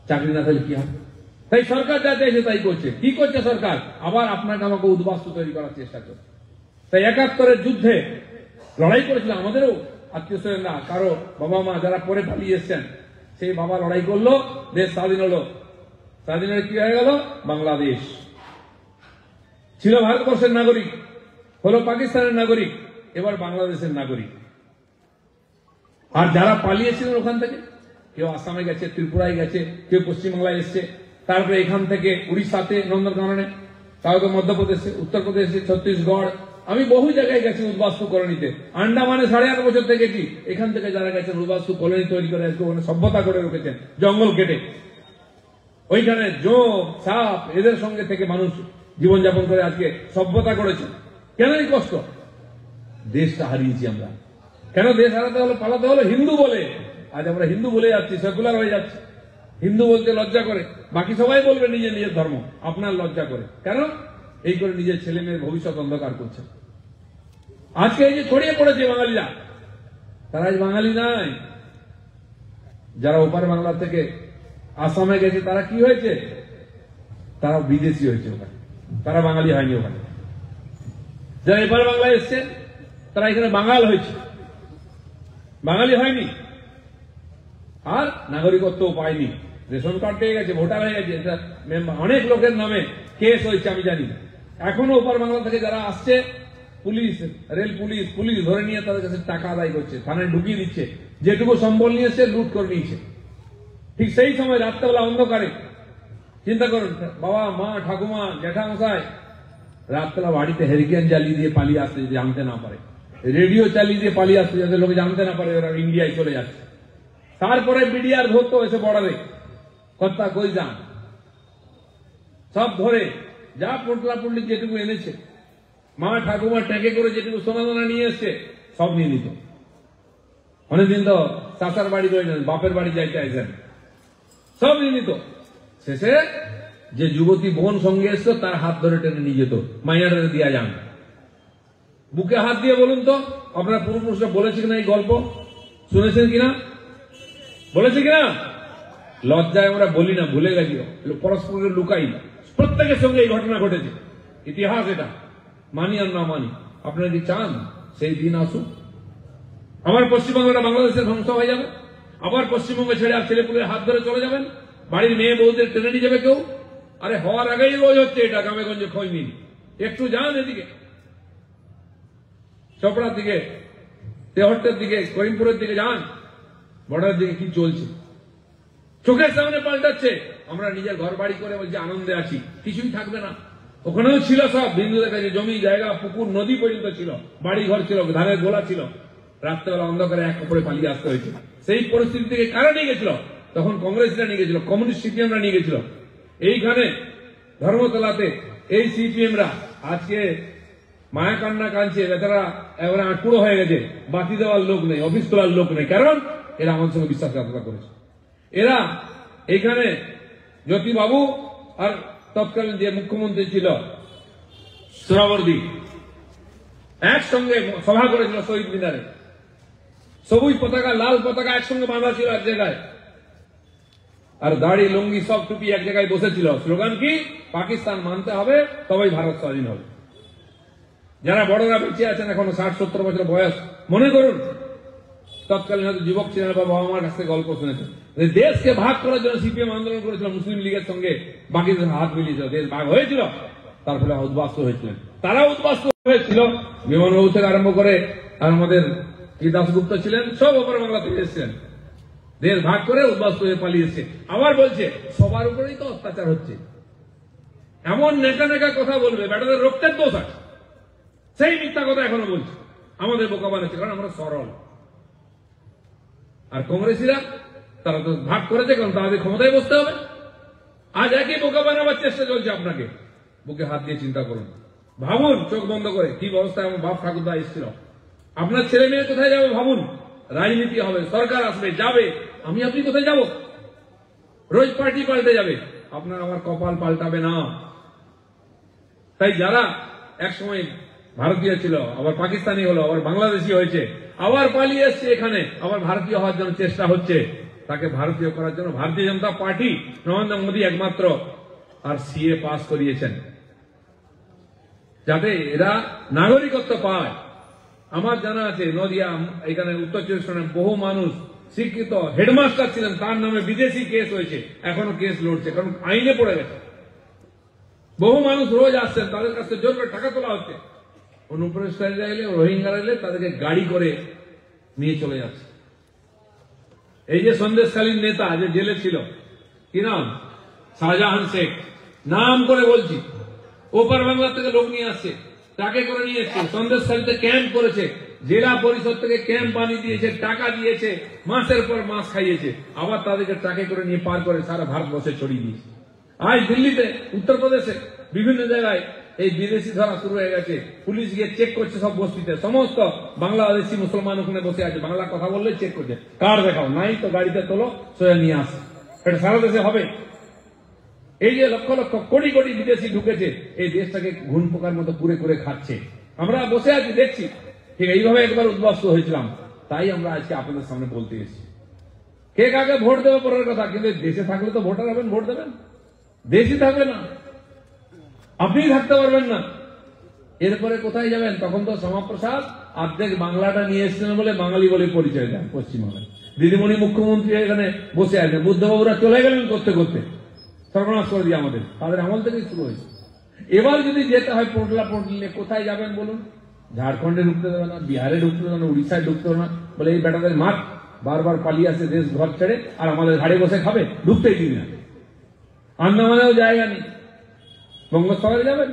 চাকরি না থাকলে কি হবে? তাই সরকার যা চাইছে তাই করছে। কি করছে সরকার? আবার আপনাকে আমাকে উদ্বাস্তু তৈরি করার চেষ্টা করছে। তাই 71-এর যুদ্ধে লড়াই করেছিল আমাদেরও আত্মীয় স্বজনরা, কারো বাবা মা যারা পরে পালিয়ে এসছেন, সেই বাবা লড়াই করলো, দেশ স্বাধীন হলো। স্বাধীন হয়ে কি হয়ে গেল? বাংলাদেশ ছিল ভারতবর্ষের নাগরিক, হলো পাকিস্তানের নাগরিক, এবার বাংলাদেশের নাগরিক। আর যারা পালিয়েছিলেন ওখান থেকে, কেউ আসামে গেছে, ত্রিপুরায় গেছে, কেউ পশ্চিমবাংলায় এসছে, তারপরে এখান থেকে উড়িষ্যাতে নন্দনকাননে, তারপরে মধ্যপ্রদেশে, উত্তরপ্রদেশে, ছত্তিশগড়, আমি বহু জায়গায় গেছি উদ্বাস্তু কলোনিতে। আন্ডামানে 8.5 বছর থেকে কি, এখান থেকে যারা গেছেন উদ্বাস্তু কলোনি তৈরি করে আজকে ওখানে সভ্যতা করে রেখেছেন, জঙ্গল কেটে। ওইখানে জোক সাপ এদের সঙ্গে থেকে মানুষ জীবনযাপন করে আজকে সভ্যতা করেছে। কেন এই কষ্ট? দেশটা হারিয়েছি আমরা। কেন দেশ হারাতে হলো, পালাতে হলো? হিন্দু বলে। আজ আমরা হিন্দু বলে যাচ্ছি, সেকুলার হয়ে যাচ্ছে। হিন্দু বলতে লজ্জা করে, বাকি সবাই বলবে নিজের নিজের ধর্ম, আপনার লজ্জা করে। কেন? এই করে নিজের ছেলে মেয়ের ভবিষ্যৎ অন্ধকার করছে। আজকে এই যে ছড়িয়ে পড়েছে বাঙালিরা, তারা আজ বাঙালি নাই। যারা ওপার বাংলা থেকে আসামে গেছে তারা কি হয়েছে? তারা বিদেশি হয়েছে ওখানে, তারা বাঙালি হয়নি ওখানে। যারা এপার বাংলায় এসছে তারা এখানে বাঙাল হয়েছে, বাঙালি হয়নি। আর নাগরিকত্বও পায়নি, রেশন কার্ড পেয়ে গেছে, ভোটার হয়ে গেছে। অনেক লোকের নামে কেস হয়েছে আমি জানি। এখনো ওপার বাংলা থেকে যারা আসছে, পুলিশ, রেল পুলিশ, পুলিশ ধরে নিয়ে তাদের কাছে টাকা আদায় করছে, থানায় ঢুকিয়ে দিচ্ছে। যেটুকু সম্বল নিয়ে এসে লুট করে নিয়েছে। ঠিক সেই সময় রাত্রেবেলা অন্ধকারে, চিন্তা করুন, বাবা মা ঠাকুমা জ্যাঠামশাই রাত্রেবেলা বাড়িতে হেরিকেন জ্বালিয়ে দিয়ে পালিয়ে আসতে, যদি জানতে না পারে, রেডিও চালিয়ে দিয়ে পালিয়ে আসতে, যাতে লোকে জানতে না পারে ওরা ইন্ডিয়ায় চলে যাচ্ছে। তারপরে বিডিআর ধরতো এসে বর্ডারে, কর্তা কই যান, সব ধরে যা পোটলা পুটলি যেটুকু এনেছে, মা ঠাকুমা ট্যাঙ্কে করে যেটুকু সোনাদানা নিয়ে এসছে সব নিয়ে নিত। অনেকদিন তো চাচার বাড়ি রইলেন, বাপের বাড়ি যাইতে আইসেন, সব নিয়ে নিত। শেষে যে যুবতী বোন সঙ্গে এসছো তার হাত ধরে টেনে নিয়ে যেত, মাইয়ারে দিয়া যান। বুকে হাত দিয়ে বলুন তো, আপনার পূর্বপুরুষরা বলেছে কিনা এই গল্প? শুনেছেন কিনা? বলেছে কিনা? লজ্জায় আমরা বলি না, ভুলে গেছি, পরস্পরের লুকাই। প্রত্যেকের সঙ্গে এই ঘটনা ঘটেছে, ইতিহাস এটা, মানি আর না মানি। আপনারা যদি চান সেই দিন আসুক, আমার পশ্চিমবঙ্গটা বাংলাদেশের ধ্বংস হয়ে যাবে, আবার পশ্চিমবঙ্গে ছেড়ে আর ছেলেপুলের হাত ধরে চলে যাবেন, বাড়ির মেয়ে বউদের টেনে নিয়ে যাবে কেউ। আরে হওয়ার আগেই রোজ হচ্ছে এটা, গ্রামেগঞ্জে খোঁজ নিন, একটু যান এদিকে, চপড়ার দিকে, তেহট্টের দিকে, করিমপুরের দিকে যান, বর্ডারের দিকে কি চলছে চোখের সামনে পাল্টাচ্ছে। আমরা নিজের ঘর বাড়ি করে বলছি আনন্দে আছি, কিছুই থাকবে না। ওখানেও ছিল সব, হিন্দুদের কাছে জমি জায়গা, পুকুর নদী পর্যন্ত ছিল, বাড়ি ঘর ছিল, ধানের গোলা ছিল। রাত্রেবেলা অন্ধকারে এক কাপড়ে পালিয়ে আসতে হয়েছে। সেই পরিস্থিতি থেকে কারা নিয়ে গেছিল? তখন কংগ্রেসরা নিয়ে গেছিল, কমিউনিস্ট সিপিএমরা নিয়ে গেছিল। এইখানে ধর্মতলাতে এই সিপিএমরা আজকে মায়া কান্না কাঁদছে, বেচারা এবারে আঁকুড়ো হয়ে গেছে, বাতি দেওয়ার লোক নেই, অফিস তোলার লোক নেই। কারণ এরা আমার সঙ্গে বিশ্বাসঘাতকতা করেছে। এরা এখানে জ্যোতিবাবু আর তৎকালীন যে মুখ্যমন্ত্রী ছিল সোহরাওয়ার্দী একসঙ্গে সভা করেছিল শহীদ মিনারে, সবুজ পতাকা লাল পতাকা একসঙ্গে বাঁধা ছিল এক জায়গায়, আর দাড়ি লুঙ্গি সব টুপি এক জায়গায় বসেছিল। স্লোগান কি? পাকিস্তান মানতে হবে তবেই ভারত স্বাধীন হবে। যারা বড়রা বেঁচে আছেন এখনো 60-70 বছর বয়স, মনে করুন তৎকালীন হয়তো যুবক ছিলেন বা বাবা মার কাছ থেকে গল্প শুনেছেন, দেশকে ভাগ করার জন্য সিপিএম আন্দোলন করেছিল, মুসলিম লীগের সঙ্গে বাকি হাত মিলিয়েছিল, দেশ ভাগ হয়েছিল, তার ফলে উদ্বাস্তু হয়েছিলেন। তারা উদ্বাস্তু হয়েছিল বিমানবাবু থেকে আরম্ভ করে, আর আমাদের কি দাশগুপ্ত ছিলেন, সব ওপর বাংলা থেকে এসেছিলেন, দেশ ভাগ করে উদ্বাস্তু হয়ে পালিয়েছে। আবার বলছে সবার উপরেই তো অত্যাচার হচ্ছে, এমন নেকা নেকা কথা বলবে, বেটাদের রক্তের দোষ আছে, সেই মিথ্যা কথা এখনো বলছে, আমাদের বোকা বানাচ্ছে, কারণ আমরা সরল। আর কংগ্রেসীরা তারা তো ভাগ করেছে, কারণ তাদের ক্ষমতায় বসতে হবে। আজ একই বোকা বানাবার চেষ্টা চলছে আপনাকে। বুকে হাত দিয়ে চিন্তা করুন, ভাবুন চোখ বন্ধ করে কি ব্যবস্থায় আমার বাপ ঠাকুরদা এসেছিল। আপনার ছেলে মেয়ে কোথায় যাবে ভাবুন, রাজনীতি হবে, সরকার আসবে, যাবে, আমি আপনি কোথায় যাব? রোজ পার্টি পাল্টে যাবে, আপনার আমার কপাল পাল্টাবে না। তাই যারা একসময় ভারতীয় ছিল, আবার পাকিস্তানি হলো, আবার বাংলাদেশি হয়েছে, আবার পালিয়ে এসছে, এখানে আবার ভারতীয় হওয়ার জন্য চেষ্টা হচ্ছে। তাকে ভারতীয় করার জন্য ভারতীয় জনতা পার্টি, নরেন্দ্র মোদী একমাত্র আর সিএ পাস করিয়েছেন, যাতে এরা নাগরিকত্ব পায়। আমার জানা আছে নদিয়া, এখানে উত্তর চব্বিশ পরগনার বহু মানুষ শিক্ষিত হেডমাস্টার ছিলেন, তার নামে বিদেশি কেস হয়েছে, এখনো কেস লড়ছে, কারণ আইনে পড়ে গেছে। বহু মানুষ রোজ আসছেন, তাদের কাছে জোর করে টাকা তোলা হচ্ছে। অনুপ্রবেশকারীরা এলে, রোহিঙ্গারা এলে তাদেরকে গাড়ি করে নিয়ে চলে যাচ্ছে। এই যে সন্দেশকালীন নেতা যে জেলে ছিল, কি নাম, শাহজাহান শেখ, নাম করে বলছি, ওপার বাংলা থেকে লোক নিয়ে আসছে, তাকে করে নিয়ে এসছে, সন্দেশকালীতে ক্যাম্প করেছে, জেলা পরিষদ থেকে ক্যাম্প বানিয়ে দিয়েছে, টাকা দিয়েছে, মাসের পর মাস খাইয়েছে, আবার তাদেরকে ট্রাকে করে নিয়ে পার করে সারা ভারতবর্ষে ছড়িয়ে দিয়েছে। আজ দিল্লিতে, উত্তরপ্রদেশে বিভিন্ন জায়গায় এই বিদেশি ধরা শুরু হয়ে গেছে। পুলিশ গিয়ে চেক করছে সব বস্তিতে, সমস্ত বাংলাদেশি মুসলমান ওখানে বসে আছে, বাংলা কথা বললে চেক করছে, কার্ড দেখাও, নাই তো গাড়িতে তোলো, সোজা নিয়ে আসে। এটা সারা দেশে হবে। এই যে লক্ষ লক্ষ কোটি কোটি বিদেশি ঢুকেছে, এই দেশটাকে ঘুণ পোকার মতো পুরে করে খাচ্ছে। আমরা বসে আছি, দেখছি। ঠিক এইভাবে একবার উদ্বাস্ত হয়েছিলাম, তাই আমরা আজকে আপনাদের সামনে বলতে এসেছি। কে কাকে ভোট দেবে পরের কথা, কিন্তু দেশে থাকলে তো ভোটার হবেন, ভোট দেবেন। দেশই থাকবে না, আপনি থাকতে পারবেন না, এরপরে কোথায় যাবেন? তখন তো শ্যামাপ্রসাদ অর্ধেক বাংলাটা নিয়ে এসেছিলেন বলে বাঙালি বলে পরিচয় দেন পশ্চিমবঙ্গে। দিদিমণি মুখ্যমন্ত্রী এখানে বসে আছেন, বুদ্ধবাবুরা চলে গেলেন করতে করতে, সর্বনাশ করে দিয়ে আমাদের, তাদের আমল থেকেই শুরু হয়েছে। এবার যদি যেতে হয় পোটলা পোটলে, কোথায় যাবেন বলুন? ঝাড়খণ্ডে ঢুকতে দেবে না, বিহারে ঢুকতে দেবে না, উড়িষ্যায় ঢুকতে দেবে না, বলে এই বেটাদের মাঠ বারবার পালিয়ে আসে দেশ ঘর ছেড়ে, আর আমাদের ঘাড়ে বসে খাবে, ঢুকতেই দিবি না। আন্দামানেও জায়গা নেই, বঙ্গোপসাগরে যাবেন?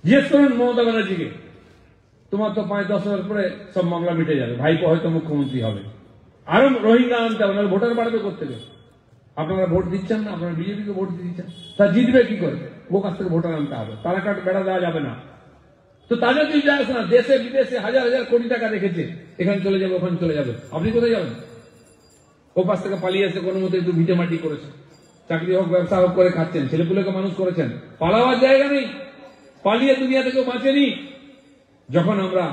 জিজ্ঞেস করুন মমতা ব্যানার্জিকে, তোমার তো 5-10 হাজার পরে সব মামলা মিটে যাবে, ভাইপো হয়তো মুখ্যমন্ত্রী হবে, আরো রোহিঙ্গা আনতে হবে, নাহলে ভোটার বাড়বে করতে গেলে। আপনারা ভোট দিচ্ছেন না, আপনারা বিজেপিকে ভোট দিচ্ছেন, তা জিতবে কি করে? ও কাছ থেকে ভোটার আনতে হবে, তারা কাট বেড়া দেওয়া যাবে না। তো তাদের কিছু যায় আসে না, দেশে বিদেশে হাজার হাজার কোটি টাকা রেখেছে, এখানে চলে যাবে, ওখানে চলে যাবে, আপনি কোথায় যাবেন? ও পাশ থেকে পালিয়ে এসে কোনো মতো একটু ভিটে মাটি করেছে, চাকরি হোক ব্যবসা হোক করে খাচ্ছেন, ছেলেপুলেকে মানুষ করেছেন, পালাবার জায়গা নেই, পালিয়ে দুনিয়া থেকে বাঁচেনি। যখন আমরা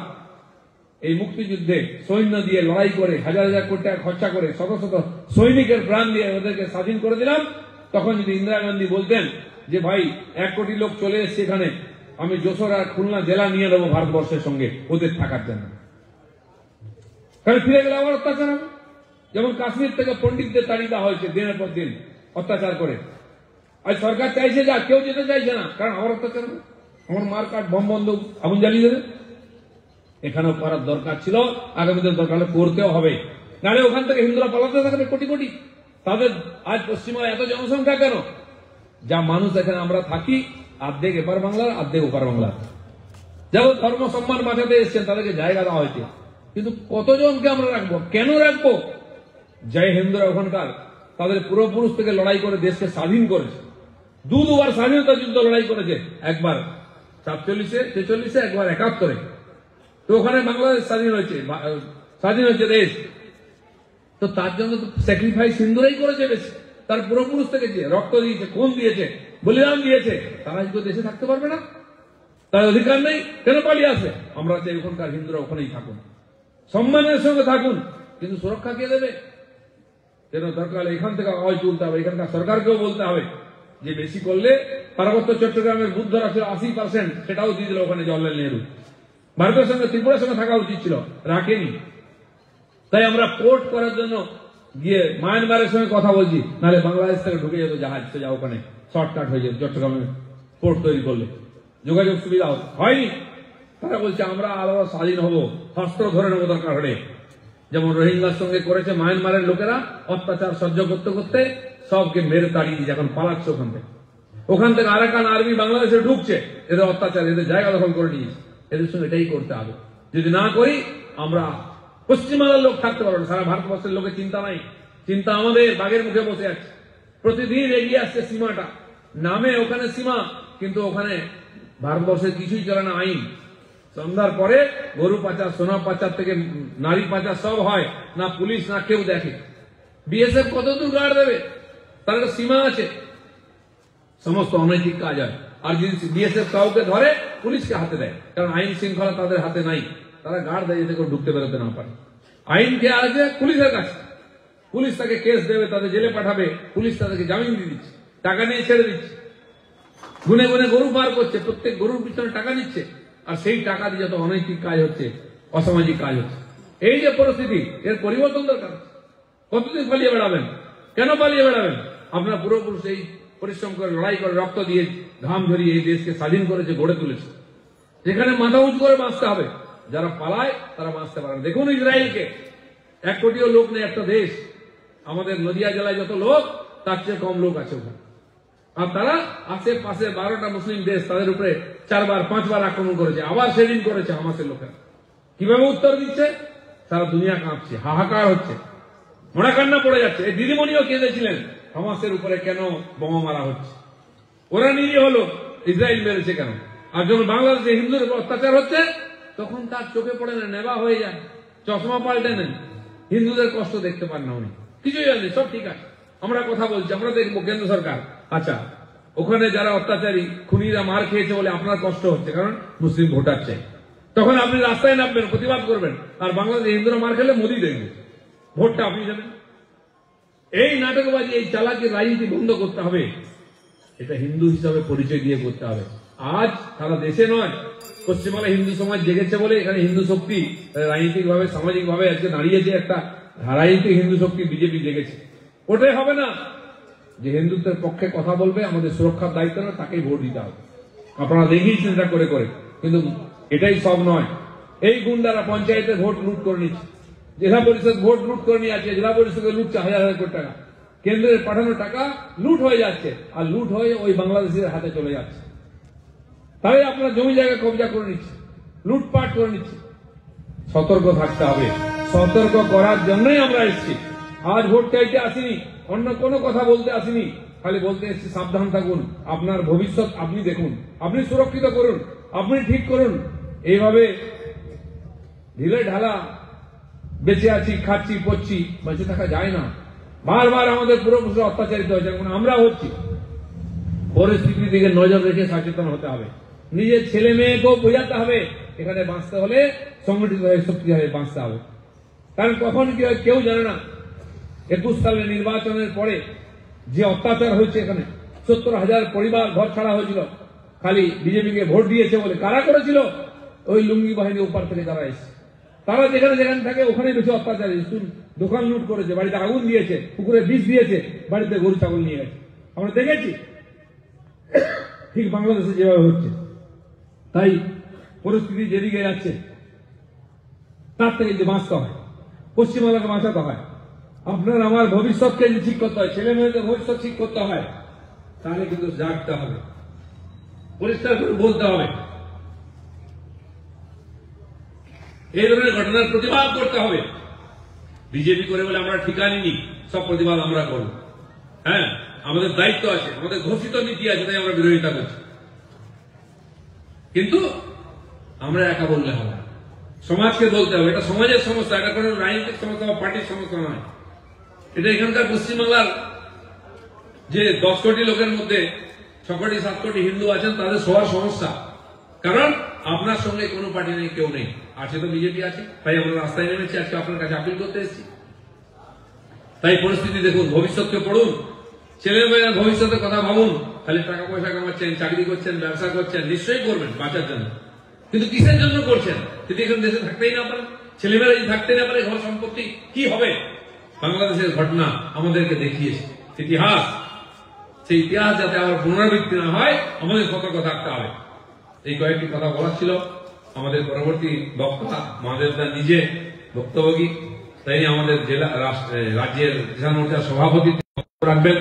এই মুক্তিযুদ্ধে সৈন্য দিয়ে লড়াই করে হাজার হাজার কোটি টাকা খরচা করে শত শত সৈনিকের প্রাণ দিয়ে ওদেরকে স্বাধীন করে দিলাম, তখন যদি ইন্দিরা গান্ধী বলতেন যে ভাই 1 কোটি লোক চলে এসছে এখানে, আমি যশোর আর খুলনা জেলা নিয়ে দেবো ভারতবর্ষের সঙ্গে ওদের থাকার জন্য, কারণ ফিরে গেলে আবার অত্যাচার হবে। যেমন কাশ্মীর থেকে পণ্ডিতদের তাড়িয়ে দেওয়া হয়েছে দিনের পর দিন অত্যাচার করে, আজ সরকার চাইছে যা, কেউ যেতে চাইছে না, কারণ আবার অত্যাচার হবে, আমার মার কাঠ বম বন্দুক আগুন জ্বালিয়ে দেবে। এখানেও করার দরকার ছিল, আগামীতে দরকার হলে করতেও হবে, নাহলে ওখান থেকে হিন্দুরা পালাতে থাকবে কোটি কোটি। তাদের আজ পশ্চিমবঙ্গে এত জনসংখ্যা কেন? যা মানুষ এখানে আমরা থাকি, অর্ধেক এপার বাংলার, অর্ধেক ওপার বাংলার। যারা ধর্ম সম্মান বাঁচাতে এসছেন তাদেরকে জায়গা দেওয়া হয়েছে, কিন্তু কতজনকে আমরা রাখবো, কেন রাখবো? জয় হিন্দুরা ওখানকার তাদের পূর্বপুরুষ থেকে লড়াই করে দেশকে স্বাধীন করেছে, দুবার স্বাধীনতা যুদ্ধ লড়াই করেছে, একবার 47-46, একবার 71-এ। তো ওখানে বাংলাদেশ স্বাধীন হয়েছে দেশ, তো তার জন্য তো স্যাক্রিফাইস হিন্দুরাই করেছে বেশি, তার পূর্বপুরুষ থেকে যে রক্ত দিয়েছে, খুন দিয়েছে, বলিদান দিয়েছে, তারা যদি দেশে থাকতে পারবে না, তার অধিকার নেই, কেন পালিয়ে আসে? আমরা চাই ওখানকার হিন্দুরা ওখানেই থাকুন, সম্মানের সঙ্গে থাকুন, কিন্তু সুরক্ষা কে দেবে? কেন দরকার এখান থেকে আওয়াজ তুলতে হবে, এখানকার সরকারকেও বলতে হবে যে বেশি করলে। পার্বত্য চট্টগ্রামের বুদ্ধরা ছিল 80%, সেটাও দিয়ে দিল ওখানে জওয়াহরলাল নেহরু। ভারতের সঙ্গে ত্রিপুরার সঙ্গে থাকা উচিত ছিল, রাখেনি। তাই আমরা পোর্ট করার জন্য গিয়ে মায়ানমারের সঙ্গে কথা বলছি, নাহলে বাংলাদেশ থেকে ঢুকে যেত জাহাজ, সোজা ওখানে শর্টকাট হয়ে যেত, চট্টগ্রামে পোর্ট তৈরি করলে যোগাযোগ সুবিধা হয়নি। তারা বলছে আমরা আরো স্বাধীন হব, অস্ত্র ধরে নেবো দরকার হলে, যেমন রোহিঙ্গার সঙ্গে করেছে মায়ানমারের লোকেরা, অত্যাচার সহ্য করতে করতে সবকে মেরে তাড়িয়ে দিয়েছে, এখন পালাচ্ছে ওখান থেকে আরাকান আর্মি বাংলাদেশে ঢুকছে, এদের অত্যাচার, এদের জায়গা দখল করে নিয়েছে। এদের সঙ্গে এটাই করতে হবে, যদি না করি আমরা পশ্চিমবাংলার লোক থাকতে পারবো না, সারা ভারতবর্ষের লোকের চিন্তা নাই, চিন্তা আমাদের বাঘের মুখে বসে আছে, প্রতিদিন এগিয়ে আসছে সীমাটা, নামে ওখানে সীমা, কিন্তু ওখানে ভারতবর্ষের কিছুই চলে না আইন। সন্ধ্যার পরে গরু পাচার, সোনা পাচার থেকে নারী পাচার সব হয়, না পুলিশ না কেউ দেখে। বিএসএফ কতদূর গার্ড দেবে? তার একটা সীমা আছে, সমস্ত অনৈতিক কাজ হয়। আর যদি বিএসএফ কাউকে ধরে পুলিশকে হাতে দেয়, কারণ আইন শৃঙ্খলা তাদের হাতে নাই। তারা গার্ড দেয় যাতে ঢুকতে বেরোতে না পারে। আইন কে আছে পুলিশের কাছে, পুলিশ তাকে কেস দেবে, তাদের জেলে পাঠাবে, পুলিশ তাদেরকে জামিন দিয়ে দিচ্ছে, টাকা নিয়ে ছেড়ে দিচ্ছে। গুনে গুনে গরু পার করছে, প্রত্যেক গরুর পিছনে টাকা নিচ্ছে, আর সেই টাকা দিয়ে যত অনৈতিক কাজ হচ্ছে, অসামাজিক কাজ হচ্ছে। এই যে পরিস্থিতি, এর পরিবর্তন দরকার। কতদিন পালিয়ে বেড়াবেন? কেন পালিয়ে বেড়াবেন? আপনার পূর্বপুরুষ এই পরিশ্রম করে, লড়াই করে, রক্ত দিয়ে, ঘাম ঝরিয়ে এই দেশকে স্বাধীন করেছে, গড়ে তুলেছে, যেখানে মাথা উঁচু করে বাঁচতে হবে। যারা পালায় তারা বাঁচতে পারে না। দেখুন ইসরায়েলকে, 1 কোটিও লোক নেই একটা দেশ। আমাদের নদিয়া জেলায় যত লোক, তার চেয়ে কম লোক আছে ওখানে। আর তারা আশেপাশে 12টা মুসলিম দেশ তাদের উপরে 4বার 5বার আক্রমণ করেছে, আবার সেদিন করেছে হামাসের লোকেরা। কিভাবে উত্তর দিচ্ছে? সারা দুনিয়া কাঁপছে, হাহাকার হচ্ছে, মোড়া কান্না পড়ে যাচ্ছে। এই দিদিমণিও কেঁদেছিলেন হামাসের উপরে কেন বোমা মারা হচ্ছে, ওরা নিরীহ হলো, ইসরায়েল মেরেছে কেন। আর যখন বাংলাদেশে হিন্দুদের উপর অত্যাচার হচ্ছে, তখন তার চোখে পড়ে না, নেবা হয়ে যায়, চশমা পাল্টে নেন, হিন্দুদের কষ্ট দেখতে পান না উনি, কিছুই জানেন, সব ঠিক আছে, আমরা কথা বলছি, আমরা দেখবো কেন্দ্র সরকার। আচ্ছা, ওখানে যারা অত্যাচারী খুনিরা মার খেয়েছে বলে আপনার কষ্ট হচ্ছে, কারণ মুসলিম ভোটার চাই, তখন আপনি রাস্তায় নামবেন, প্রতিবাদ করবেন। আর বাংলাদেশে হিন্দুরা মার খেলে মোদি দেখবে, ভোটটা আপনি যাবেন। এই নাটকবাজি, এই চালাকি রাজনীতি বন্ধ করতে হবে। এটা হিন্দু হিসাবে পরিচয় দিয়ে করতে হবে। আজ সারা দেশে নয়, পশ্চিমবাংলায় হিন্দু সমাজ জেগেছে বলে এখানে হিন্দু শক্তি রাজনৈতিক ভাবে, সামাজিক ভাবে আজকে দাঁড়িয়েছে, একটা রাজনৈতিক হিন্দু শক্তি বিজেপি জেগেছে। ওটাই হবে না যে হিন্দুত্বের পক্ষে কথা বলবে, আমাদের সুরক্ষার দায়িত্ব না, তাকেই ভোট দিতে হবে। আপনারা দেখিয়েছেন এটা করে করে, কিন্তু এটাই সব নয়। এই গুন্ডারা পঞ্চায়েতের ভোট লুট করে নিচ্ছে, জেলা পরিষদ ভোট লুট করে নিয়ে আছে, জেলা পরিষদে লুটছে হাজার হাজার কোটি টাকা, কেন্দ্রের পাঠানো টাকা লুট হয়ে যাচ্ছে, আর লুট হয়ে ওই বাংলাদেশের হাতে চলে যাচ্ছে। তাই আপনার জমি জায়গা কবজা করে নিচ্ছে, লুটপাট করে নিচ্ছে। সতর্ক থাকতে হবে, সতর্ক করার জন্যই আমরা এসেছি। আজ ভোট চাইতে আসিনি, অন্য কোনো কথা বলতে আসিনি, খালি বলতে এসেছি সাবধান থাকুন, আপনার ভবিষ্যৎ আপনি দেখুন, আপনি সুরক্ষিত করুন, আপনি ঠিক করুন। এইভাবে ঢিলে ঢালা বেঁচে আছি, খাচ্ছি, পড়ছি, বেঁচে থাকা যায় না। বারবার আমাদের পূর্বপুরুষরা অত্যাচারিত হয়েছে, এখন আমরা হচ্ছি। পরিস্থিতির দিকে নজর রেখে সচেতন হতে হবে, নিজের ছেলে মেয়েকেও বোঝাতে হবে, এখানে বাঁচতে হলে সংগঠিত হয়ে শক্তিশালী বাঁচতে হবে। কারণ কখন কি হয় কেউ জানে না। 21 সালের নির্বাচনের পরে যে অত্যাচার হয়েছে, এখানে 70,000 পরিবার ঘর ছাড়া হয়েছিল, খালি বিজেপিকে ভোট দিয়েছে বলে। কারা করেছিল? ওই লুঙ্গি বাহিনী উপর থেকে যারা এসেছে, তারা যেখানে যেখানে থাকে ওখানে বেশি অত্যাচার। দোকান লুট করেছে, বাড়িতে আগুন দিয়েছে, পুকুরে বিষ দিয়েছে, বাড়িতে গরু ছাগল নিয়ে গেছে, আমরা দেখেছি। ঠিক বাংলাদেশে যেভাবে হচ্ছে, তাই পরিস্থিতি যেদিকে যাচ্ছে তার থেকে যে বাঁচতে হয়, পশ্চিমবাংলাকে বাঁচাতে হয়। আপনার আমার ভবিষ্যৎকে ঠিক করতে হয়, ছেলে মেয়েদের ভবিষ্যৎ ঠিক করতে হয়, তাহলে কিন্তু জাগতে হবে, পরিষ্কার করে বলতে হবে। এই ধরনের ঘটনার প্রতিবাদ করতে হবে। বিজেপি করে বলে আমরা ঠিকানি নি, সব প্রতিবাদ আমরা করব। হ্যাঁ, আমাদের দায়িত্ব আছে, আমাদের ঘোষিত নীতি আছে, তাই আমরা বিরোধিতা করছি। কিন্তু আমরা একা বললে হবে না, সমাজকে বলতে হবে। এটা সমাজের সমস্যা, এটা কোনো রাজনৈতিক সমস্যা বা পার্টির সমস্যা নয়। এটা এখানকার পশ্চিমবাংলার যে 10 কোটি লোকের মধ্যে 6 কোটি 7 কোটি হিন্দু আছেন, তাদের সবার সমস্যা। কারণ আপনার সঙ্গে কোনো পার্টি নেই, কেউ নেই, আছে তো বিজেপি আছে, তাই আমরা রাস্তায় নেমেছি, আজকে আপনার কাছে আপিল করতে এসেছি। তাই পরিস্থিতি দেখুন, ভবিষ্যৎকে পড়ুন, ছেলে মেয়ের ভবিষ্যতের কথা ভাবুন। খালি টাকা পয়সা কামাচ্ছেন, চাকরি করছেন, ব্যবসা করছেন, নিশ্চয়ই করবেন বাঁচার জন্য, কিন্তু কিসের জন্য করছেন? যদি এখন দেশে থাকতেই না পারেন, ছেলেমেয়েরা যদি থাকতে না পারে, ঘর সম্পত্তি কি হবে? বাংলাদেশের ঘটনা আমাদেরকে দেখিয়েছে ইতিহাস, সেই ইতিহাস যাতে আবার পুনরাবৃত্তি না হয়, আমাদের সতর্ক থাকতে হবে। এই কয়েকটি কথা বলার ছিল। আমাদের পরবর্তী বক্তা মহাদেবদা নিজে বক্তব্য, তাই আমাদের জেলা রাজ্যের কিষাণ মোর্চার সভাপতি রাখবেন।